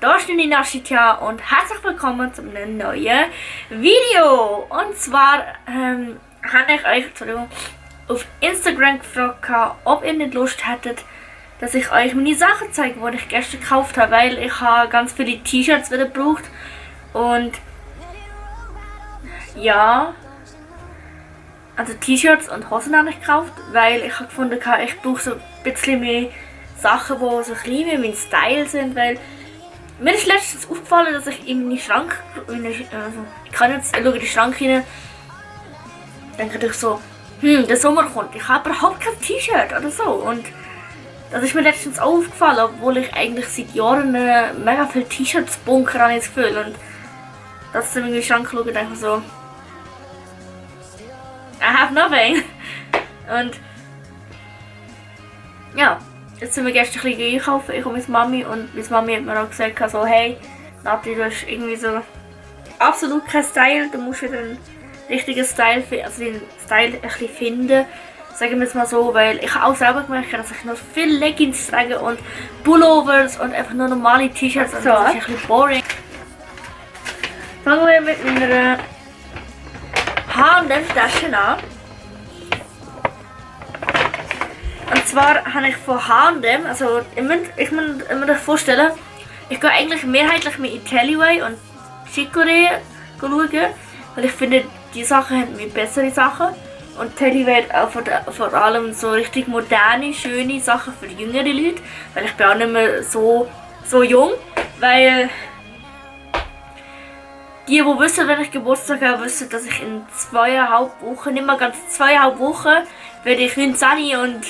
da ist die Nashitia und herzlich willkommen zu einem neuen Video. Und zwar habe ich euch auf Instagram gefragt, ob ihr nicht Lust hättet, dass ich euch meine Sachen zeige, die ich gestern gekauft habe, weil ich habe ganz viele T-Shirts wieder gebraucht. Und ja, also T-Shirts und Hosen habe ich gekauft, weil ich habe gefunden, ich brauche so ein bisschen mehr Sachen, die so ein bisschen wie mein Style sind, weil mir ist letztens aufgefallen, dass ich in meinen Schrank, ich kann jetzt in den Schrank rein, denke ich so, der Sommer kommt, ich habe überhaupt kein T-Shirt oder so. Und das ist mir letztens auch aufgefallen, obwohl ich eigentlich seit Jahren mega viele T-Shirts bunker habe, das Gefühl. Und dass ich in meinen Schrank schaue, denke ich so, I have nothing. Und ja, jetzt sind wir gestern ein bisschen einkaufen, ich und meine Mami. Und meine Mami hat mir auch gesagt, so, hey, Nati, du hast irgendwie so absolut keinen Style. Du musst wieder einen richtigen Style, also den Style ein bisschen finden. Sagen wir es mal so, weil ich habe auch selber gemerkt, dass ich noch viele Leggings trage und Pullovers und einfach nur normale T-Shirts. Und das ist ein bisschen boring. Fangen wir mit meiner H&M-Tasche an. Und zwar habe ich von H&M, also ich muss euch vorstellen, ich gehe eigentlich mehrheitlich mit Italiway und Chicorée schauen, weil ich finde, die Sachen haben mir bessere Sachen. Und Italiway hat auch vor allem so richtig moderne, schöne Sachen für jüngere Leute, weil ich bin auch nicht mehr so jung, weil die wissen, wenn ich Geburtstag habe, wissen, dass ich in 2,5 Wochen, nicht mal ganz 2,5 Wochen, werde ich 19 und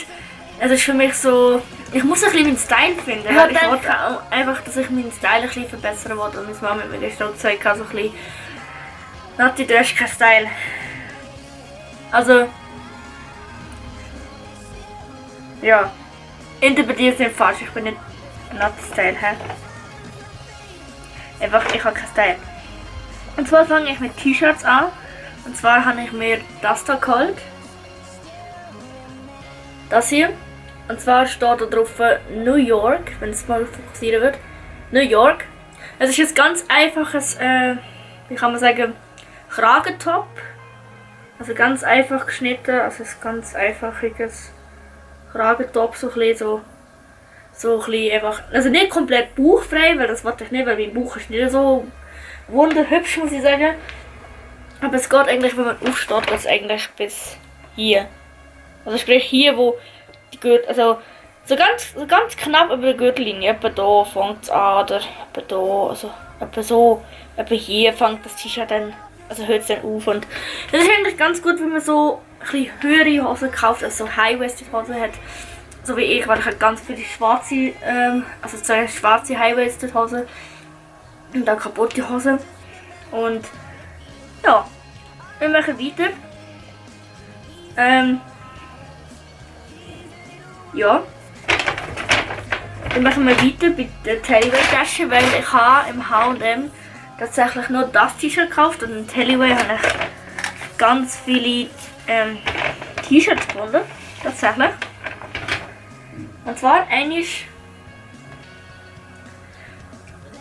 es ist für mich so, ich muss ein bisschen meinen Style finden. Ja, ich wollte einfach, dass ich meinen Style ein bisschen verbessern wollte und meine Mama hat mir gestern auch gesagt, so ein bisschen, Nati, du hast keinen Style. Also, ja, interpretiert es nicht falsch, ich bin nicht Nati-Style, hä? Einfach, ich habe keinen Style. Und zwar fange ich mit T-Shirts an. Und zwar habe ich mir das da geholt. Das hier. Und zwar steht da drauf New York, wenn es mal fokussieren wird. New York. Es ist jetzt ganz einfaches, wie kann man sagen, Kragentop. Also ganz einfach geschnitten, also ein ganz einfaches Kragentop, so ein bisschen einfach, also nicht komplett bauchfrei, weil das wollte ich nicht, weil mein Bauch ist nicht so wunderhübsch, muss ich sagen. Aber es geht eigentlich, wenn man aufsteht, geht es eigentlich bis hier. Also sprich hier, wo die Gürtel, also so ganz knapp über der Gürtellinie, etwa da fängt es an, oder etwa da, also etwa hier fängt das T-Shirt dann, also hört es dann auf. Und das ist eigentlich ganz gut, wenn man so ein bisschen höhere Hosen kauft, also so High-Waisted Hosen hat, so wie ich, weil ich habe ganz viele schwarze, also zwei schwarze High-Waisted Hosen und dann kaputte Hosen. Und ja, wir machen weiter. Ja, dann machen wir weiter bei der Tellyway-Tasche, weil ich habe im H&M tatsächlich nur das T-Shirt gekauft und im Tellyway habe ich ganz viele T-Shirts gefunden, tatsächlich. Und zwar ein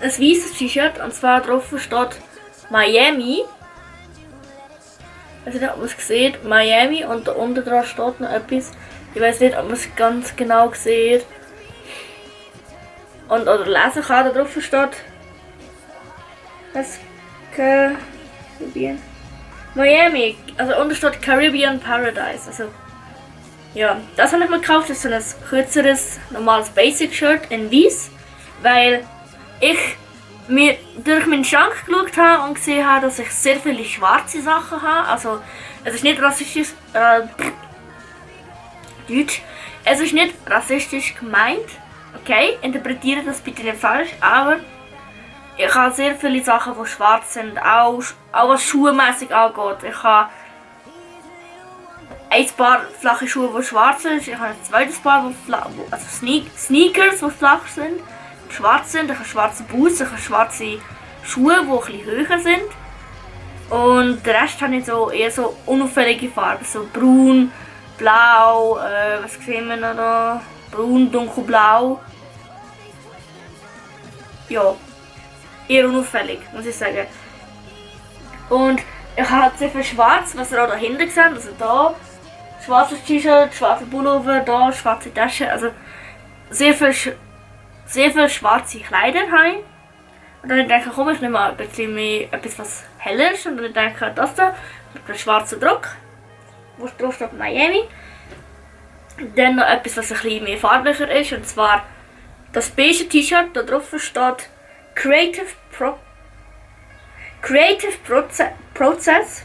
weißes T-Shirt, und zwar drauf steht Miami. Ich weiß nicht, ob man es sieht, Miami, und da unten dran steht noch etwas. Ich weiß nicht, ob man es ganz genau sieht. Und oder lesen kann, da drauf steht Caribbean. Miami, also unten steht Caribbean Paradise. Also ja, das habe ich mir gekauft, das ist so ein kürzeres, normales Basic-Shirt in weiß, weil ich mir durch meinen Schrank geschaut habe und gesehen habe, dass ich sehr viele schwarze Sachen habe. Also, es ist nicht rassistisch, Deutsch, es ist nicht rassistisch gemeint, okay, interpretiere das bitte nicht falsch, aber ich habe sehr viele Sachen, die schwarz sind, auch was schuhmäßig angeht. Ich habe ein Paar flache Schuhe, die schwarz sind, ich habe ein zweites Paar, also Sneakers, die flach sind, schwarz sind, ich habe schwarze Boots, ich habe schwarze Schuhe, die ein bisschen höher sind. Und den Rest habe ich so eher so unauffällige Farben, so braun, blau, was sehen wir noch da? Braun, dunkelblau. Ja, eher unauffällig, muss ich sagen. Und ich habe sehr viel schwarz, was ihr auch da hinten seht, also da, schwarzes T-Shirt, schwarzer Pullover, da, schwarze Tasche, also sehr viel schwarze Kleider habe ich. Und dann denke ich, komm, ich nehme mal ein bisschen mehr, etwas was heller ist. Und dann denke ich, das da, mit einem schwarzen Druck, wo drauf steht Miami. Dann noch etwas, was ein bisschen mehr farblicher ist, und zwar das beige T-Shirt, da drauf steht Creative Process.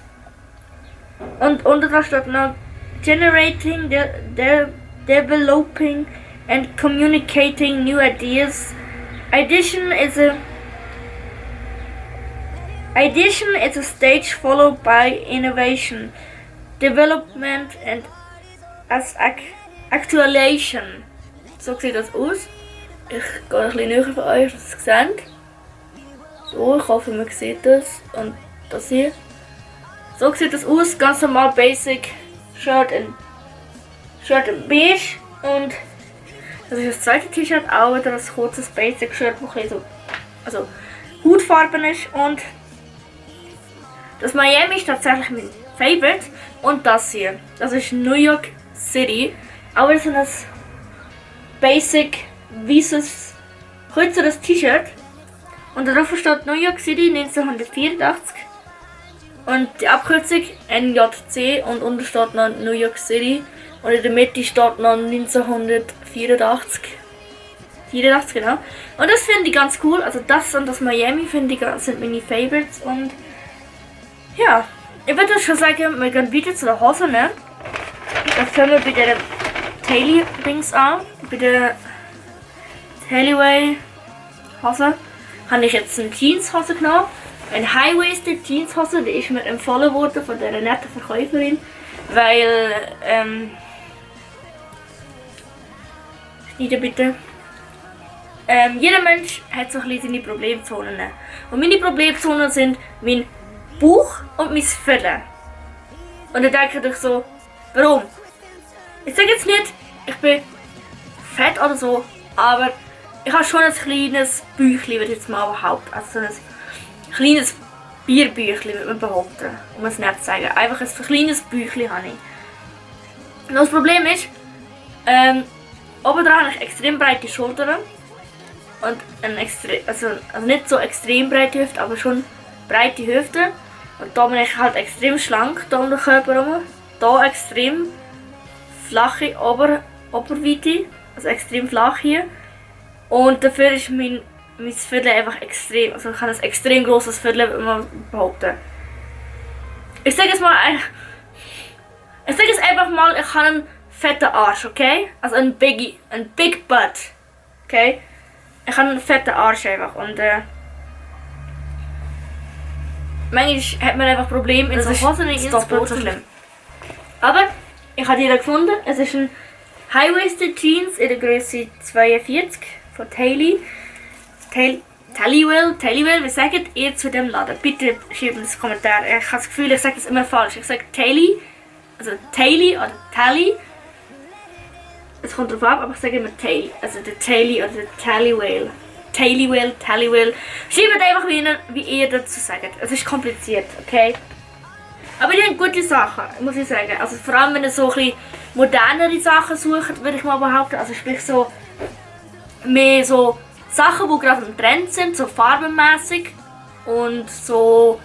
Und unten dran steht noch Generating, Developing and Communicating New Ideas. Addition is a stage followed by innovation, development and actualization. So sieht das aus. Ich gehe ein bisschen näher von euch, dass ihr es seht. So, ich hoffe, man sieht das. Und das hier. So sieht das aus. Ganz normal Basic Shirt in beige. Und das ist das zweite T-Shirt, auch wieder ein kurzes Basic Shirt, das so, also Hautfarben ist. Und das Miami ist tatsächlich mein Favorite. Und das hier, das ist New York City. Auch wieder so ein Basic weißes, kürzeres T-Shirt. Und darauf steht New York City 1984. Und die Abkürzung NJC, und unten steht noch New York City. Und in der Mitte steht noch 1984. 84, genau. Und das finde ich ganz cool. Also das und das Miami finde ich sind meine Favorites. Und ja, ich würde schon sagen, wir gehen weiter zu den Hosen. Ne? Da fangen wir bei der Tailey-Dings an. Bei der Tailey Hose habe ich jetzt eine Jeanshose genommen. Eine High-Waisted Jeanshose, die ist mir empfohlen worden von dieser netten Verkäuferin. Weil, schneiden bitte. Jeder Mensch hat so ein bisschen seine Problemzonen. Und meine Problemzonen sind mein Bauch und mein Füllen. Und dann denke ich so, warum? Ich sage jetzt nicht, ich bin fett oder so, aber ich habe schon ein kleines Bäuchchen, würde ich jetzt mal behaupten. Also ein kleines Bierbäuchchen, würde man behaupten. Um es nicht zu sagen. Einfach ein kleines Bäuchchen habe ich. Und das Problem ist, oben dran habe ich extrem breite Schultern. Und also nicht so extrem breite Hüfte, aber schon breite Hüfte. Und da bin ich halt extrem schlank, da um den Körper herum. Da extrem flache Oberweite, also extrem flach hier. Und dafür ist mein Viertel einfach extrem, also ich kann ein extrem grosses Viertel behaupten. Ich sage es einfach mal, ich habe einen fetten Arsch, okay? Also ein Big Butt, okay? Ich habe einen fetten Arsch einfach und manchmal hat man einfach Probleme in so Hosen, ist doppelt so schlimm. Aber ich habe die gefunden, es ist ein High-Waisted Jeans in der Größe 42 von Tailey. Tailywell, wie sagt ihr zu dem Laden? Bitte schreibt in den Kommentaren. Ich habe das Gefühl, ich sage das immer falsch. Ich sage Tailey, also Tailey oder Tally. Es kommt drauf ab, aber ich sage immer Tailey. Also der Tailey oder der Tailywell. Tailywell. Schreibt einfach, wie ihr dazu sagt. Es ist kompliziert, okay? Aber die haben gute Sachen, muss ich sagen. Also vor allem, wenn ihr so ein bisschen modernere Sachen sucht, würde ich mal behaupten. Also sprich so mehr so Sachen, die gerade im Trend sind, so farbenmäßig und so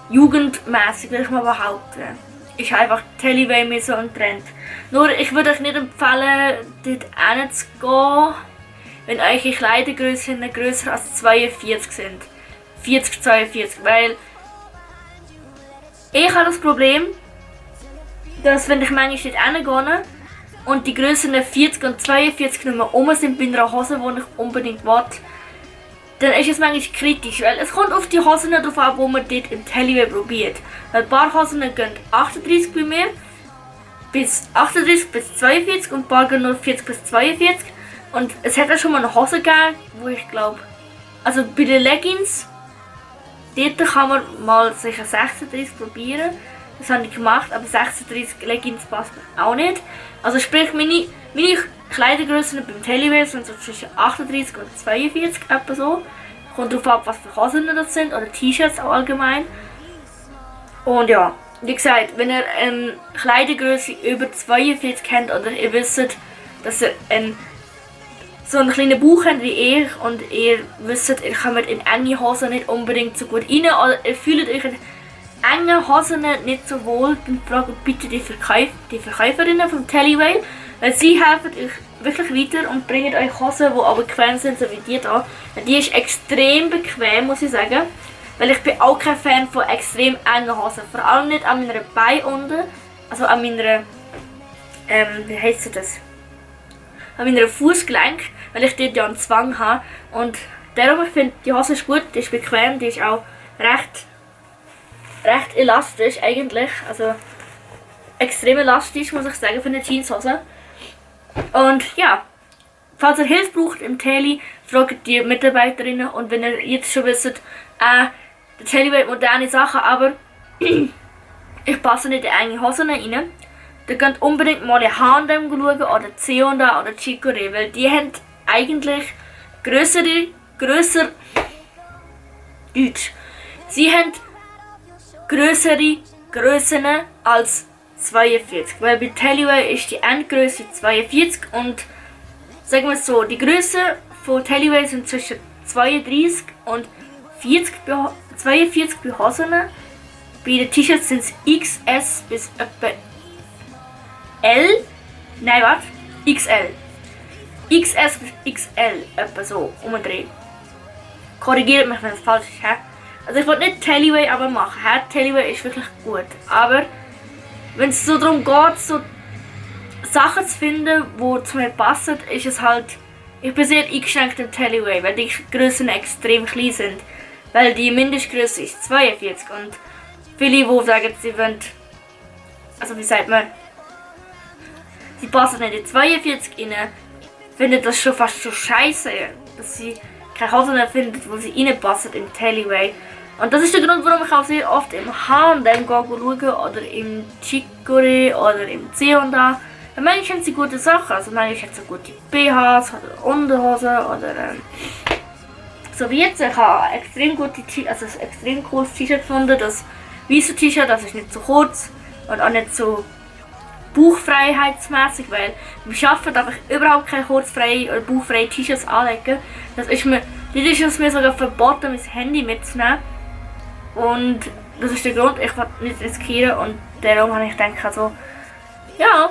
jugendmäßig, würde ich mal behaupten. Ist einfach Tailywell mehr so ein Trend. Nur, ich würde euch nicht empfehlen, dort hinzugehen, wenn eure Kleidergrößen grösser als 42 sind. 40, 42, weil ich habe das Problem, dass wenn ich manchmal dort hingehe und die Grössen 40 und 42 nicht mehr rum sind bei einer Hose, die ich unbedingt will, dann ist es manchmal kritisch, weil es kommt auf die Hosen drauf an, wo man dort im Tailywell probiert. Weil ein paar Hosen gehen 38 bei mir, bis 38 bis 42 und ein paar gehen nur 40 bis 42. Und es hat auch schon mal eine Hose gegeben, wo ich glaube, also bei den Leggings, dort kann man mal sicher 36 probieren. Das habe ich gemacht, aber 36 Leggings passt mir auch nicht. Also sprich, meine Kleidergrößen beim Tailywell sind so zwischen 38 und 42, etwa so. Kommt drauf ab, was für Hosen das sind oder T-Shirts auch allgemein. Und ja, wie gesagt, wenn ihr eine Kleidergröße über 42 kennt oder ihr wisst, dass ihr so einen kleinen Bauch habt wie ich und ihr wisst, ihr kommt in enge Hosen nicht unbedingt so gut rein oder ihr fühlt euch in engen Hosen nicht so wohl, dann fragt bitte die Verkäuferinnen vom Tellyway, weil sie helfen euch wirklich weiter und bringen euch Hosen, die auch bequem sind, so wie die hier. Die ist extrem bequem, muss ich sagen, weil ich bin auch kein Fan von extrem engen Hosen, vor allem nicht an meiner Beine unten, also an meiner, wie heisst das? An meiner Fußgelenk, weil ich dort ja einen Zwang habe. Und darum, ich finde, die Hose ist gut, die ist bequem, die ist auch recht elastisch eigentlich. Also extrem elastisch, muss ich sagen, für eine Jeanshose. Und ja, falls ihr Hilfe braucht im Teli, fragt die Mitarbeiterinnen. Und wenn ihr jetzt schon wisst, der Teli will moderne Sachen, aber ich passe nicht in enge Hosen rein, ihr könnt unbedingt mal in H&M schauen oder C&A oder Chicorée, weil die haben eigentlich grösser Deutsch. Sie haben grössere Grössen als 42, weil bei Tellyway ist die Endgröße 42 und sagen wir es so, die Größe von Tellyway sind zwischen 32 und 42 bei Hosen. Bei den T-Shirts sind es XS bis etwa L, nein warte, XL. XS bis XL, etwa so, umdrehen. Korrigiert mich, wenn es falsch ist. He? Also ich wollte nicht Tellyway aber machen. Tellyway ist wirklich gut. Aber wenn es so darum geht, so Sachen zu finden, die zu mir passen, ist es halt... Ich bin sehr eingeschränkt im Tellyway, weil die Grössen extrem klein sind. Weil die Mindestgröße ist 42 und viele, die sagen, sie wollen... Also wie sagt man... Sie passen nicht in 42 rein, finden das schon fast so scheiße, dass sie keine Hosen mehr finden, wo sie reinpassen im Tellyway. Und das ist der Grund, warum ich auch sehr oft im H&M schaue oder im Chicorée oder im C&A. Manchmal haben sie gute Sachen, also manchmal haben sie gute BHs oder Unterhosen oder so wie jetzt. Ich habe ein extrem cooles T-Shirt gefunden, das weiße T-Shirt, das ist nicht zu kurz und auch nicht so bauchfreiheitsmäßig, weil beim Arbeiten darf ich überhaupt keine kurzfreie oder bauchfreie T-Shirts anlegen. Das ist mir sogar verboten, mein Handy mitzunehmen. Und das ist der Grund, ich will nicht riskieren und darum habe ich gedacht, also, ja,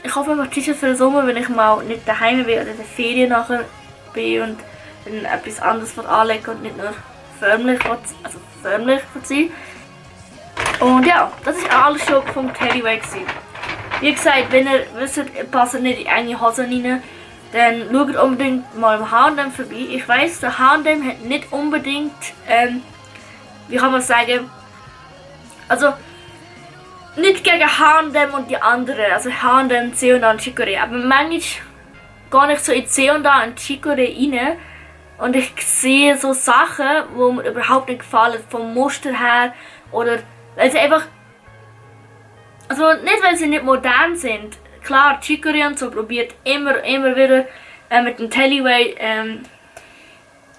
ich hoffe einfach T-Shirts für den Sommer, wenn ich mal nicht daheim bin oder in der Ferien nachher bin und dann etwas anderes anlegen und nicht nur förmlich sein. Und ja, das ist alles schon vom Tellyway. Wie gesagt, wenn ihr wisst, ihr passt nicht in enge Hosen rein, dann schaut unbedingt mal im H&M vorbei. Ich weiss, der H&M hat nicht unbedingt, wie kann man sagen, also nicht gegen H&M und die anderen, also H&M, C&A und Chicorée, aber manchmal gar nicht so in C&A und Chicorée rein und ich sehe so Sachen, die mir überhaupt nicht gefallen, vom Muster her oder weil sie einfach, also nicht weil sie nicht modern sind. Klar, Chicorée und so probiert immer wieder mit dem Tellyway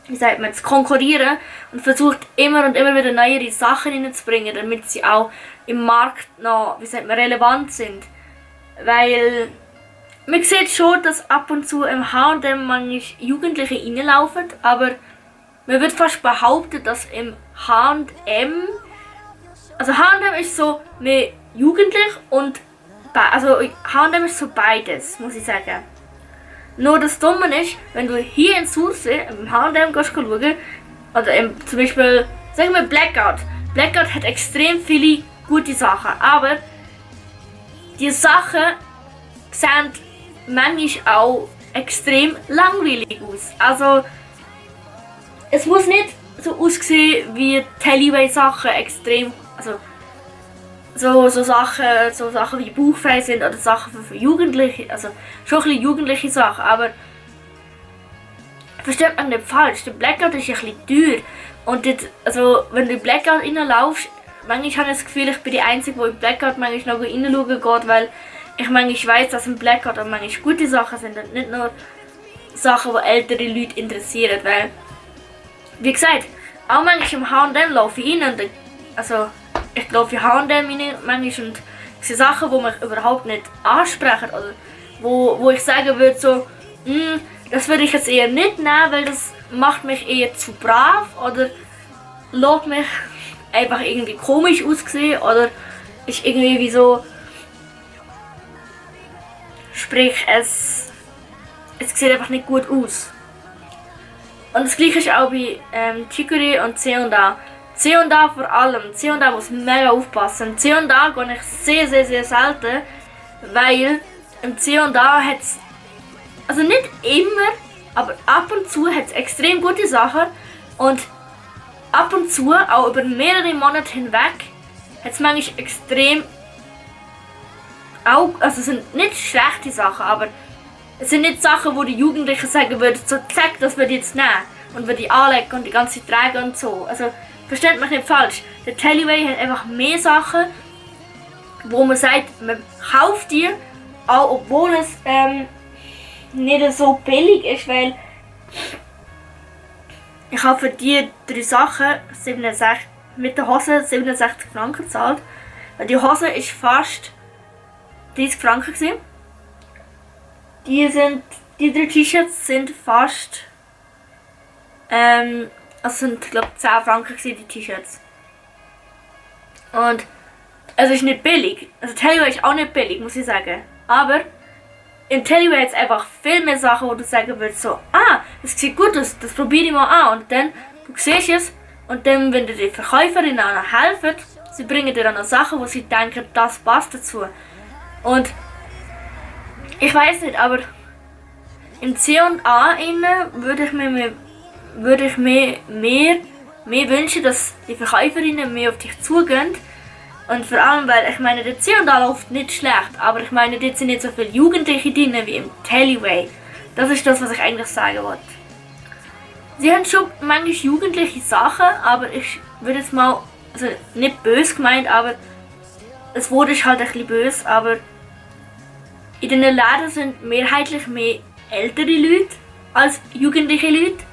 wie sagt man, zu konkurrieren und versucht immer und immer wieder neuere Sachen reinzubringen, damit sie auch im Markt noch, wie sagt man, relevant sind. Weil man sieht schon, dass ab und zu im H&M manchmal Jugendliche reinlaufen, aber man wird fast behaupten, dass im H&M, also H&M ist so mehr jugendlich und also H&M ist so beides, muss ich sagen. Nur das Dumme ist, wenn du hier in Sursee im H&M schauen, oder zum Beispiel, sagen wir Blackout. Blackout hat extrem viele gute Sachen, aber die Sachen sehen manchmal auch extrem langweilig aus. Also es muss nicht so aussehen wie Tellyway Sachen extrem, also so Sachen wie bauchfrei sind oder Sachen für Jugendliche, also schon ein bisschen jugendliche Sachen, aber versteht man nicht falsch, der Blackout ist ein bisschen teuer und dort, also wenn du in Blackout reinlaufst, manchmal habe ich das Gefühl, ich bin die Einzige, die in Blackout manchmal noch reinschauen geht, weil ich manchmal weiss, dass im Blackout auch manchmal gute Sachen sind und nicht nur Sachen, die ältere Leute interessieren, weil wie gesagt, auch manchmal im H&M laufe ich rein und also ich laufe in H&M rein manchmal und es sind Sachen, die mich überhaupt nicht ansprechen oder wo ich sagen würde so, das würde ich jetzt eher nicht nehmen, weil das macht mich eher zu brav oder lässt mich einfach irgendwie komisch aussehen oder ist irgendwie wie so, sprich es sieht einfach nicht gut aus. Und das gleiche ist auch bei Chicory und C&A. C&A vor allem. C&A muss mega aufpassen. C&A gehe ich sehr, sehr, sehr selten, weil im C&A hat es, also nicht immer, aber ab und zu hat es extrem gute Sachen und ab und zu, auch über mehrere Monate hinweg, hat es manchmal extrem auch, also es sind nicht schlechte Sachen, aber es sind nicht Sachen, wo die Jugendlichen sagen würden, so zack, das würde ich jetzt nehmen und würde ich anlegen und die ganze Zeit tragen und so. Also versteht mich nicht falsch, der Tellyway hat einfach mehr Sachen, wo man sagt, man kauft die, auch obwohl es nicht so billig ist, weil ich habe für die 3 Sachen 67, mit der Hose 67 Franken gezahlt. Die Hose ist fast 30 Franken gewesen. Die 3 T-Shirts sind fast, also sind glaube 10 Franken gewesen, die T-Shirts. Und es ist nicht billig. Also Tellyway ist auch nicht billig, muss ich sagen. Aber im Tellyway hat es einfach viel mehr Sachen, wo du sagen würdest so, das sieht gut aus, das probiere ich mal an. Und dann, du siehst es und dann, wenn dir die Verkäuferinnen auch noch helfen, sie bringen dir dann noch Sachen, wo sie denken, das passt dazu. Und ich weiß nicht, aber im C&A würde ich mir mehr wünschen, dass die Verkäuferinnen mehr auf dich zugehen. Und vor allem, weil ich meine, der C&A läuft nicht schlecht, aber ich meine, dort sind nicht so viele Jugendliche drin wie im Tellyway. Das ist das, was ich eigentlich sagen wollte. Sie haben schon manchmal jugendliche Sachen, aber ich würde jetzt mal, also nicht böse gemeint, aber das Wort ist halt ein bisschen böse, aber in den Läden sind mehrheitlich mehr ältere Leute als jugendliche Leute.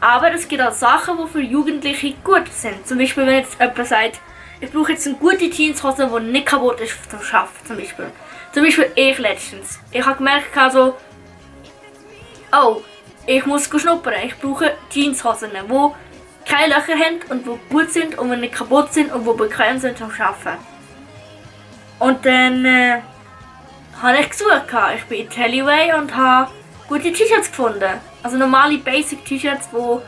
Aber es gibt auch Sachen, die für Jugendliche gut sind. Zum Beispiel, wenn jetzt jemand sagt, ich brauche jetzt eine gute Jeanshose, die nicht kaputt ist zum Arbeiten, zum Beispiel. Zum Beispiel ich letztens. Ich habe gemerkt, also, ich muss schnuppern. Ich brauche Jeanshosen, die keine Löcher haben und die gut sind und die nicht kaputt sind und die bequem sind zum Arbeiten. Und dann habe ich gesucht. Ich bin in Tellyway und habe gute T-Shirts gefunden. Also normale Basic T-Shirts, die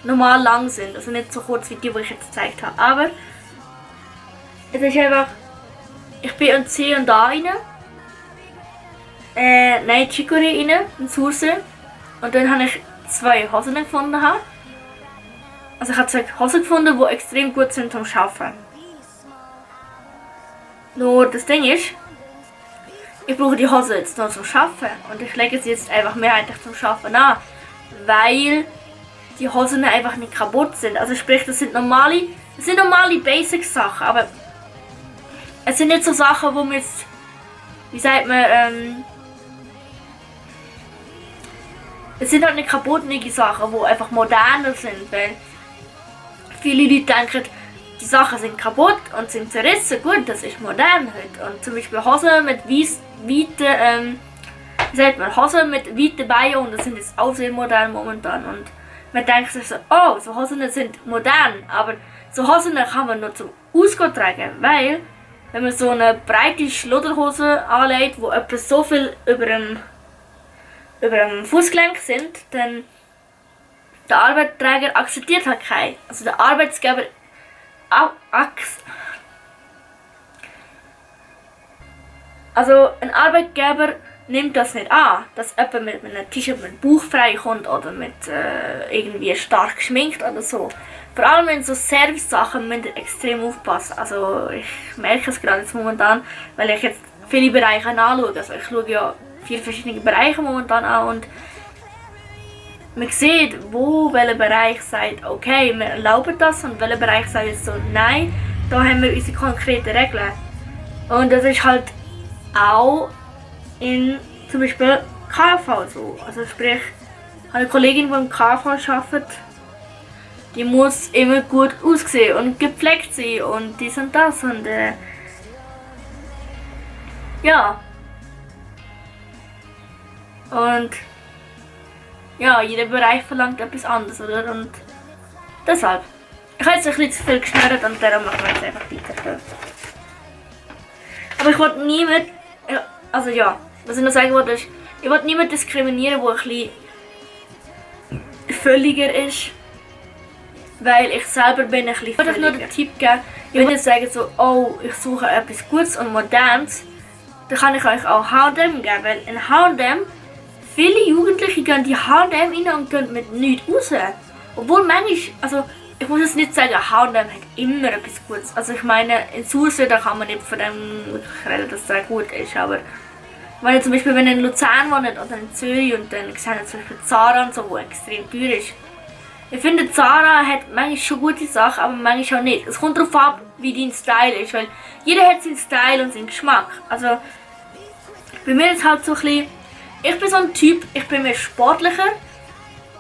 normal lang sind. Also nicht so kurz wie die ich jetzt gezeigt habe. Aber es ist einfach, ich bin in C&A rein. Nein, Chicory rein, in Sursee. Und dann habe ich 2 Hosen gefunden. Also ich habe 2 Hosen gefunden, die extrem gut sind zum Arbeiten. Nur das Ding ist, ich brauche die Hose jetzt nur zum Arbeiten und ich lege sie jetzt einfach mehrheitlich zum Arbeiten an, weil die Hosen einfach nicht kaputt sind. Also sprich, das sind normale Basic-Sachen, aber es sind nicht so Sachen, wo man jetzt, wie sagt man, es sind halt nicht kaputtnige Sachen, die einfach moderner sind, weil viele Leute denken, die Sachen sind kaputt und sind zerrissen. Gut, das ist modern heute. Und zum Beispiel Hosen mit weiten Hosen mit weiten Beinen und das sind jetzt auch sehr modern momentan. Und man denkt sich so, so Hosen sind modern, aber so Hosen kann man nur zum Ausgehen tragen, weil wenn man so eine breite Schludderhose anlegt, wo etwa so viel über dem Fußgelenk sind, dann der Arbeitsträger akzeptiert halt keinen. Also der Arbeitsgeber also ein Arbeitgeber nimmt das nicht an, dass jemand mit einem T-Shirt mit Bauch frei kommt oder mit irgendwie stark geschminkt oder so. Vor allem in so Service-Sachen müsst ihr extrem aufpassen. Also ich merke es gerade jetzt momentan, weil ich jetzt viele Bereiche anschaue. Also ich schaue ja 4 verschiedene Bereiche momentan an und man sieht, welcher Bereich sagt, okay, wir erlauben das und welcher Bereich sagt jetzt so, nein, da haben wir unsere konkreten Regeln. Und das ist halt auch in zum Beispiel KV so. Also sprich, eine Kollegin, die im KV arbeitet, die muss immer gut aussehen und gepflegt sein und dies und das und ja. Und ja, jeder Bereich verlangt etwas anderes, oder? Und deshalb. Ich habe jetzt ein bisschen zu viel geschnürt und darum machen wir jetzt einfach weiter. Aber ich wollte niemand, also ja, was ich noch sagen wollte ist, ich wollte niemanden diskriminieren, der ein bisschen völliger ist. Weil ich selber bin ein bisschen völliger. Ich würde euch nur den Tipp geben, ich würde sagen so, oh, ich suche etwas Gutes und Modernes, dann kann ich euch auch H&M geben, weil in H&M, viele Jugendliche gehen die H&M rein und gehen mit nichts raus. Obwohl manchmal, also ich muss jetzt nicht sagen, H&M hat immer etwas Gutes. Also ich meine, in Sursee, da kann man nicht von dem reden, dass das gut ist, aber wenn ihr zum Beispiel wenn ihr in Luzern wohnt oder in Zürich und dann seht ihr zum Beispiel Zara und so, wo extrem teuer ist. Ich finde, Zara hat manchmal schon gute Sachen, aber manchmal auch nicht. Es kommt darauf ab, wie dein Style ist, weil jeder hat seinen Style und seinen Geschmack. Also bei mir ist halt so ein bisschen, ich bin so ein Typ, ich bin mehr sportlicher,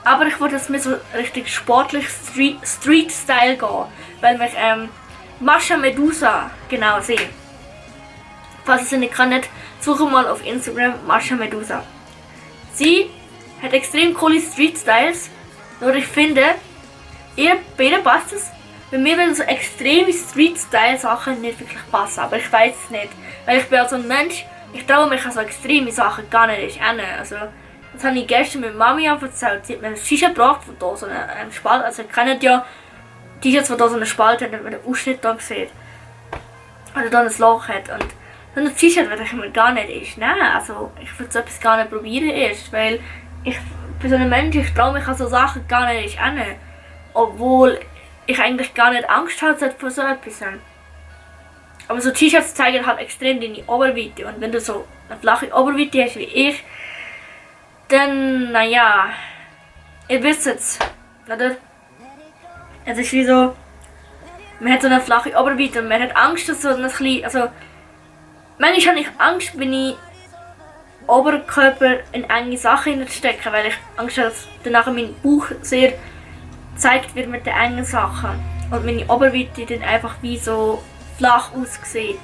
aber ich wollte jetzt mit so richtig sportlich Street-Style gehen, weil mich Mascha Medusa genau sehe. Falls ihr sie nicht kennt, suche mal auf Instagram Mascha Medusa. Sie hat extrem coole Street-Styles, nur ich finde, bei ihr passt es. Bei mir würden so extreme Street-Style-Sachen nicht wirklich passen, aber ich weiß es nicht. Weil ich bin also ein Mensch, ich traue mich an so extreme Sachen gar nicht an. Also, das habe ich gestern mit Mami erzählt. Sie hat mir ein T-Shirt gebracht, wo da so einen Spalt, also ihr kennt ja T-Shirts, wo da so einen Spalt hat, wenn man den Ausschnitt da sieht. Oder da ein Loch hat. Und so ein T-Shirt würde ich mir gar nicht erst nehmen. Also, ich würde so etwas gar nicht probieren erst, weil ich bin so ein Mensch, ich traue mich an so Sachen gar nicht erst an. Obwohl ich eigentlich gar nicht Angst hatte vor so etwas. Aber so T-Shirts zeigen halt extrem deine Oberweite. Und wenn du so eine flache Oberweite hast wie ich, dann, naja, ihr wisst es, oder? Es ist wie so, man hat so eine flache Oberweite und man hat Angst, dass so ein bisschen, also, manchmal habe ich Angst, wenn ich Oberkörper in enge Sachen hineinstecke, weil ich Angst habe, dass danach mein Bauch sehr gezeigt wird mit den engen Sachen. Und meine Oberweite dann einfach wie so flach aussieht,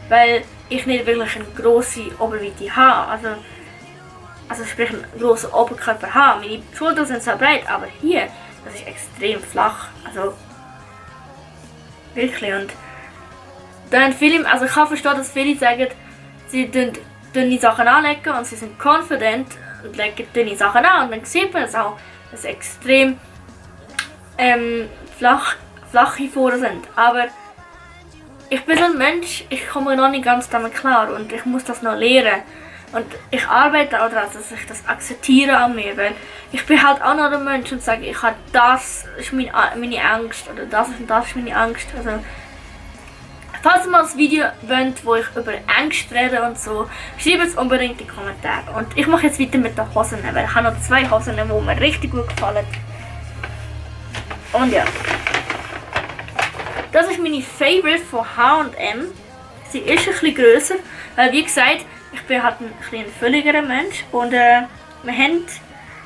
weil ich nicht wirklich eine grosse Oberweite habe. Also sprich einen grossen Oberkörper habe. Meine Schultern sind so breit, aber hier, das ist extrem flach. Also wirklich. Und dann viele, also ich kann verstehen, dass viele sagen, sie dünne Sachen anlegen und sie sind confident und legen dünne Sachen an und dann sieht man es auch, dass sie extrem flache Foren sind. Aber ich bin so ein Mensch, ich komme noch nicht ganz damit klar und ich muss das noch lernen. Und ich arbeite auch daran, dass ich das akzeptiere an mir, weil ich bin halt auch noch ein Mensch und sage, ich habe das ist meine Angst oder das und das ist meine Angst. Also, falls ihr mal ein Video wollt, wo ich über Angst rede und so, schreibt es unbedingt in die Kommentare. Und ich mache jetzt weiter mit den Hosen, weil ich habe noch 2 Hosen, die mir richtig gut gefallen. Und ja. Das ist meine Favorite von H&M. Sie ist ein bisschen grösser, weil wie gesagt, ich bin halt ein bisschen völligerer Mensch und wir haben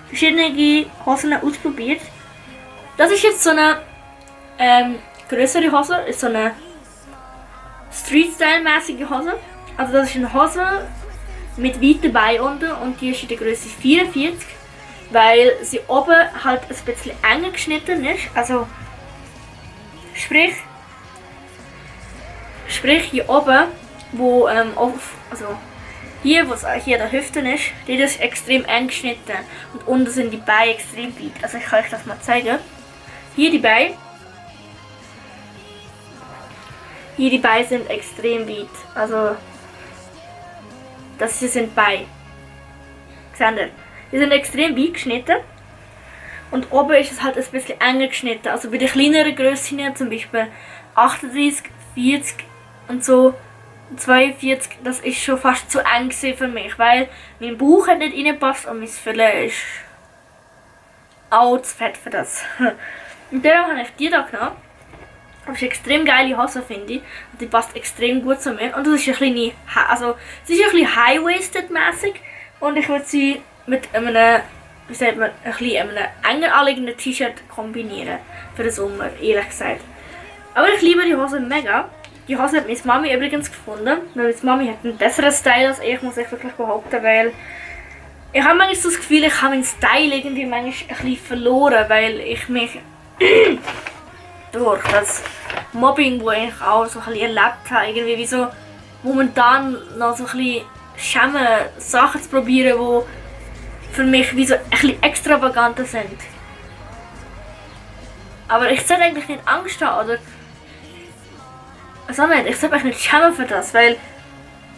verschiedene Hosen ausprobiert. Das ist jetzt so eine größere Hose, ist so eine Street-Style-mäßige Hose. Also das ist eine Hose mit weiten Beinen unten und die ist in der Größe 44, weil sie oben halt ein bisschen enger geschnitten ist. Also sprich hier oben, wo also hier, wo es hier an der Hüfte ist, die ist extrem eng geschnitten und unten sind die Beine extrem weit. Also ich kann euch das mal zeigen. Hier die Beine sind extrem weit. Also das hier sind Beine. Seht ihr? Die sind extrem weit geschnitten. Und oben ist es halt ein bisschen enger geschnitten. Also bei den kleineren Grössen, zum Beispiel 38, 40 und so 42, das ist schon fast zu eng für mich, weil mein Bauch hat nicht reingepasst und mein Filet ist auch zu fett für das. Und darum habe ich die da genommen. Das ist eine extrem geile Hose, finde ich. Und die passt extrem gut zu mir. Und das ist eine kleine, also sie ist ein bisschen high-waisted mäßig und ich würde sie mit einem wie sagt man, ein bisschen einem enger anliegenden T-Shirt kombinieren. Für den Sommer, ehrlich gesagt. Aber ich liebe die Hose mega. Die Hose hat meine Mami übrigens gefunden. Weil meine Mami hat einen besseren Style als ich, muss ich wirklich behaupten, weil ich habe manchmal so das Gefühl, ich habe meinen Style irgendwie manchmal ein bisschen verloren, weil ich mich durch das Mobbing, das ich auch so ein bisschen erlebt habe, irgendwie wie so momentan noch so ein bisschen schäme, Sachen zu probieren, die für mich wie so ein bisschen extravaganter sind. Aber ich sollte eigentlich nicht Angst haben, oder? Also nicht, ich sollte mich nicht schämen für das, weil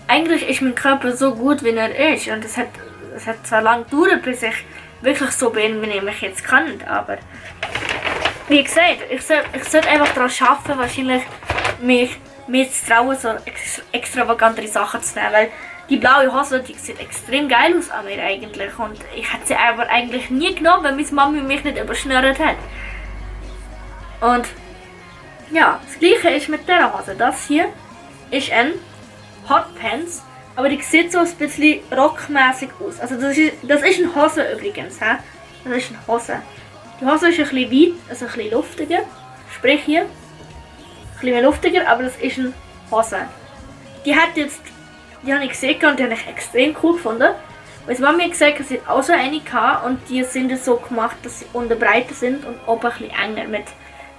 eigentlich ist mein Körper so gut, wie er ist. Und es hat zwar lange gedauert, bis ich wirklich so bin, wie ich mich jetzt kann, aber wie gesagt, ich sollte einfach daran arbeiten, wahrscheinlich mir zu trauen, so extravagantere Sachen zu nehmen, weil die blaue Hose, die sieht extrem geil aus an mir eigentlich und ich hätte sie aber eigentlich nie genommen, wenn meine Mami mich nicht überschnürt hat. Und ja, das gleiche ist mit dieser Hose. Das hier ist ein Hot Pants, aber die sieht so ein bisschen rockmäßig aus. Also das ist eine Hose übrigens. He? Das ist eine Hose. Die Hose ist ein bisschen weit, also ein bisschen luftiger. Sprich hier, ein bisschen mehr luftiger, aber das ist eine Hose. Die habe ich gesehen und die habe ich extrem cool gefunden. Meine Mami hat gesagt, sie hat auch so eine gehabt und die sind so gemacht, dass sie unten breiter sind und oben ein bisschen enger mit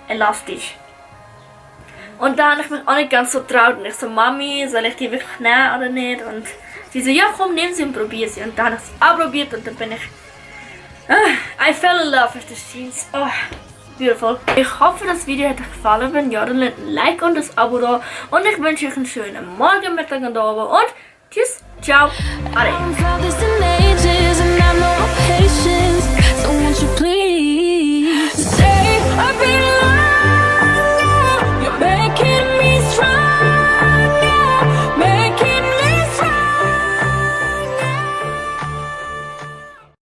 elastisch. Und da habe ich mich auch nicht ganz so getraut und ich so, Mami, soll ich die wirklich nehmen oder nicht? Und sie so, ja komm, nimm sie und probier sie. Und dann habe ich es anprobiert und dann bin ich... I fell in love with the jeans. Oh, beautiful. Ich hoffe, das Video hat euch gefallen. Wenn ja, dann lasst ein Like und ein Abo da. Und ich wünsche euch einen schönen Morgen, Mittag und Abend. Und tschüss, ciao, ade.